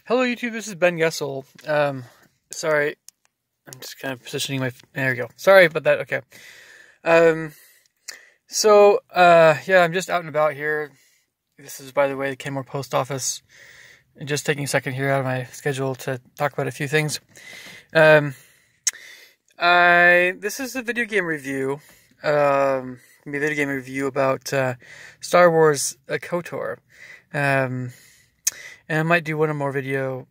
Hello YouTube, this is Ben Gessel. Sorry, I'm just kind of positioning there we go. Sorry about that, okay. Um, yeah, I'm just out and about here. This is, by the way, the Kenmore Post Office. And just taking a second here out of my schedule to talk about a few things. This is a video game review. A video game review about, Star Wars KOTOR. And I might do one more video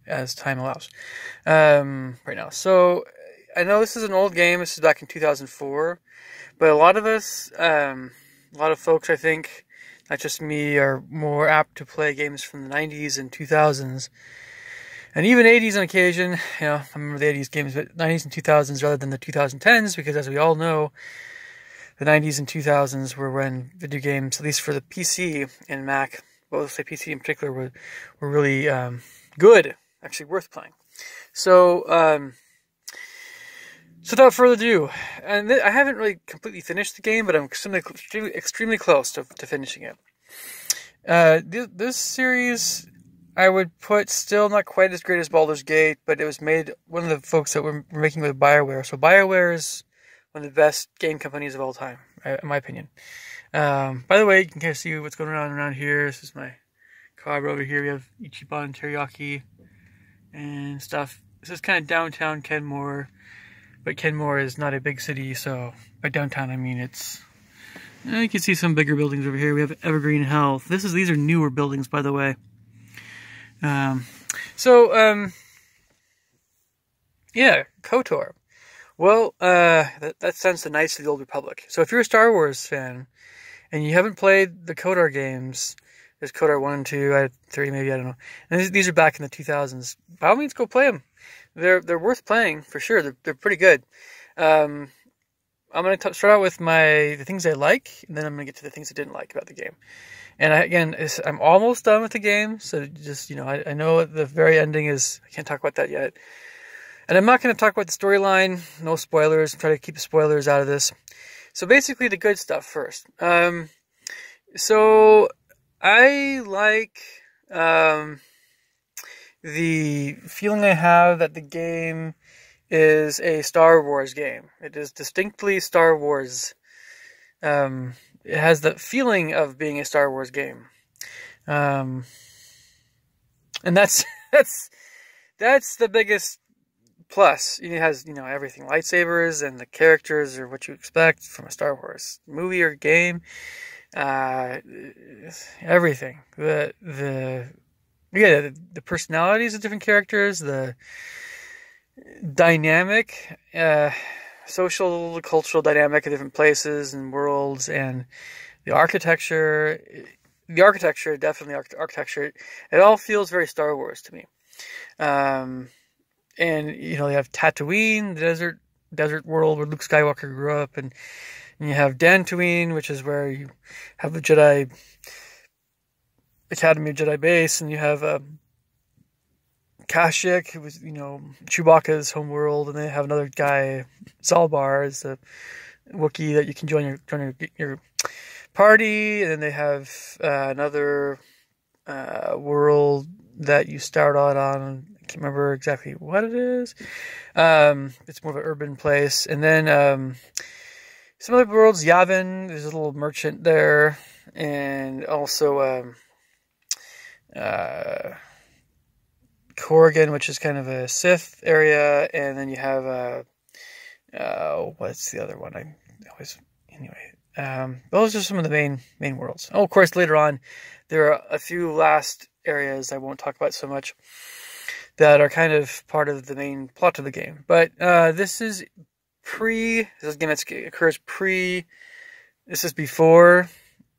as time allows right now. So I know this is an old game. This is back in 2004, but a lot of us, a lot of folks, I think, not just me, are more apt to play games from the 90s and 2000s, and even 80s on occasion. You know, I remember the 80s games, but 90s and 2000s rather than the 2010s, because as we all know, the 90s and 2000s were when video games, at least for the PC and Mac, well, let's say PC in particular, were really good, actually worth playing. So, so without further ado, and I haven't really completely finished the game, but I'm extremely close to finishing it. This series, I would put still not quite as great as Baldur's Gate, but it was made, one of the folks that were making with BioWare. So BioWare is one of the best game companies of all time, in my opinion. By the way, you can kind of see what's going on around here. This is my car over here. We have Ichiban Teriyaki and stuff. This is kind of downtown Kenmore, but Kenmore is not a big city, so by downtown I mean it's... You can see some bigger buildings over here. We have Evergreen Health. These are newer buildings, by the way. Yeah, KOTOR. Well, that sounds the Knights of the Old Republic. So if you're a Star Wars fan, and you haven't played the KOTOR games, there's KOTOR 1 and 2, 3 maybe, I don't know. And these are back in the 2000s. By all means, go play them. They're worth playing, for sure. They're pretty good. I'm going to start out with the things I like, and then I'm going to get to the things I didn't like about the game. And I'm almost done with the game, so just, you know, I know the very ending is, I can't talk about that yet. And I'm not going to talk about the storyline, no spoilers, try to keep the spoilers out of this. So basically the good stuff first. So I like the feeling I have that the game is a Star Wars game. It is distinctly Star Wars. It has the feeling of being a Star Wars game. And that's the biggest plus. It has, you know, everything. Lightsabers and the characters are what you expect from a Star Wars movie or game. Everything. The personalities of different characters, the dynamic, social, cultural dynamic of different places and worlds, and the architecture. The architecture, definitely architecture. It all feels very Star Wars to me. And, you know, you have Tatooine, the desert world where Luke Skywalker grew up, and you have Dantooine, which is where you have the Jedi Academy of Jedi base, and you have Kashyyyk, who was, you know, Chewbacca's homeworld, and they have another guy, Zalbar, is a Wookiee that you can join your party, and then they have another world that you start out on. I can't remember exactly what it is. It's more of an urban place. And then some other worlds, Yavin, there's a little merchant there. And also Corrigan, which is kind of a Sith area. And then you have, what's the other one? Anyway. Those are some of the main worlds. Oh, of course, later on, there are a few last areas I won't talk about so much that are kind of part of the main plot of the game. But this is a game that occurs this is before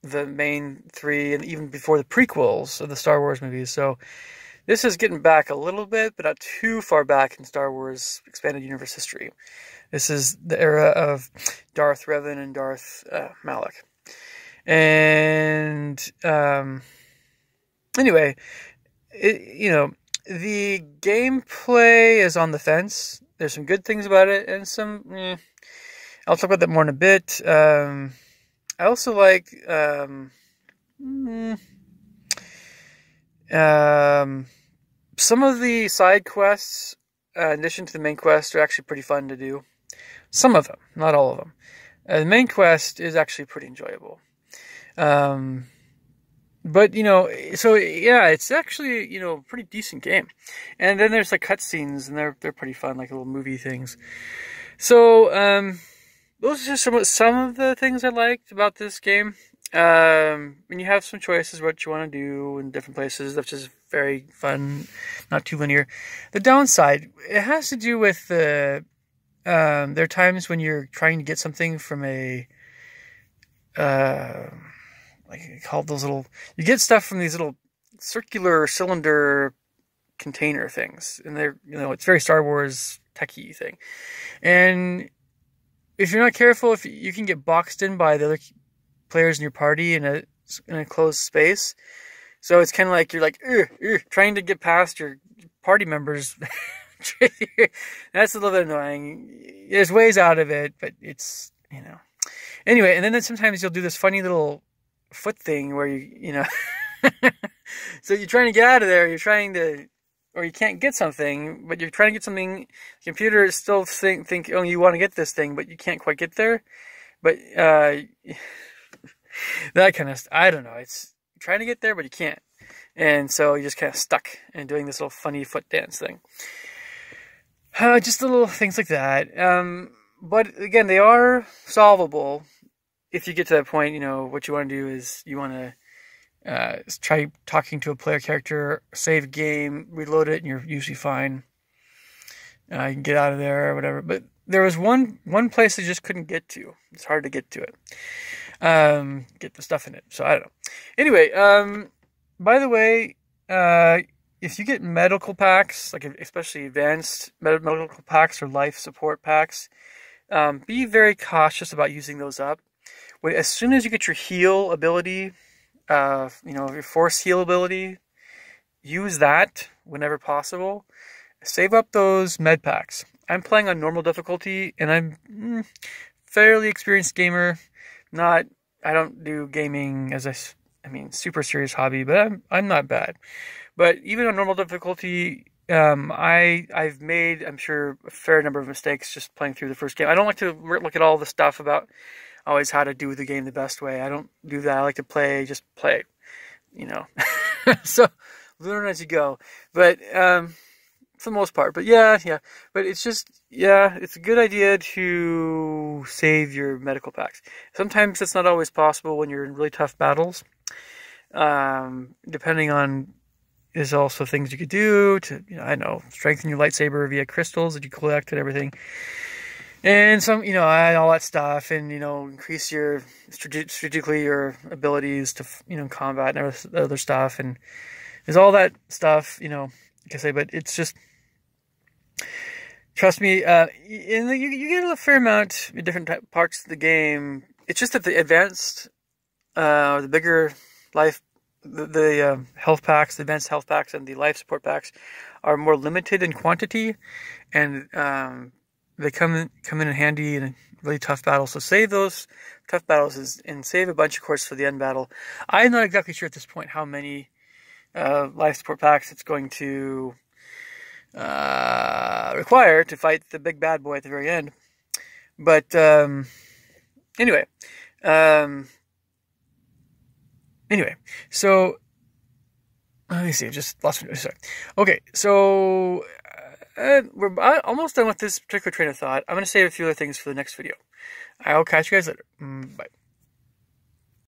the main three, and even before the prequels of the Star Wars movies. So this is getting back a little bit, but not too far back in Star Wars Expanded Universe history. This is the era of Darth Revan and Darth Malak. And anyway, you know, the gameplay is on the fence. There's some good things about it, and some... I'll talk about that more in a bit. I also like... Some of the side quests, in addition to the main quest, are actually pretty fun to do. Some of them, not all of them. The main quest is actually pretty enjoyable. But, so yeah, it's actually, a pretty decent game. And then there's like cutscenes, and they're pretty fun, like little movie things. So, those are just some of the things I liked about this game. And you have some choices what you want to do in different places, which is very fun, not too linear. The downside, it has to do with there are times when you're trying to get something from a, like called those little, you get stuff from these little circular cylinder container things, and they're, it's very Star Wars techie thing. And if you're not careful, if you can get boxed in by the other players in your party in a closed space. So it's kind of like you're like trying to get past your party members. That's a little bit annoying. There's ways out of it, but it's, Anyway, and then sometimes you'll do this funny little foot thing where so you're trying to get out of there, or you can't get something, but you're trying to get something. The computer is still think, oh, you want to get this thing, but you can't quite get there. But that kind of, I don't know. It's trying to get there, but you can't, and so you're just kind of stuck and doing this little funny foot dance thing. Just little things like that. But again, they are solvable if you get to that point. What you want to do is you want to try talking to a player character, save game, reload it, and you're usually fine. You can get out of there or whatever. But there was one place I just couldn't get to. It's hard to get to it. Get the stuff in it. So I don't know. Anyway, by the way, if you get medical packs, like especially advanced medical packs or life support packs, be very cautious about using those up. As soon as you get your heal ability, your force heal ability, use that whenever possible. Save up those med packs. I'm playing on normal difficulty, and I'm fairly experienced gamer. I don't do gaming as super serious hobby, but I'm not bad. But even on normal difficulty, I've made, I'm sure, a fair number of mistakes just playing through the first game. I don't like to look at all the stuff about always how to do the game the best way. I don't do that. I like to play. So learn as you go. But for the most part. But yeah. But it's just, it's a good idea to save your medical packs. Sometimes it's not always possible when you're in really tough battles. Depending on, there's also things you could do to, strengthen your lightsaber via crystals that you collect and everything. And some, all that stuff, and, increase your, strategically your abilities to, combat and other stuff. And there's all that stuff, like I say, but it's just, trust me, you get a fair amount in different parts of the game. It's just that the advanced, the bigger life, the health packs, the advanced health packs, and the life support packs are more limited in quantity, and they come in handy in a really tough battle. So save those tough battles and save a bunch, of course, for the end battle. I'm not exactly sure at this point how many life support packs it's going to require to fight the big bad boy at the very end. But anyway, so let me see. I just lost my. Sorry. Okay, so we're almost done with this particular train of thought. I'm going to save a few other things for the next video. I'll catch you guys later. Bye.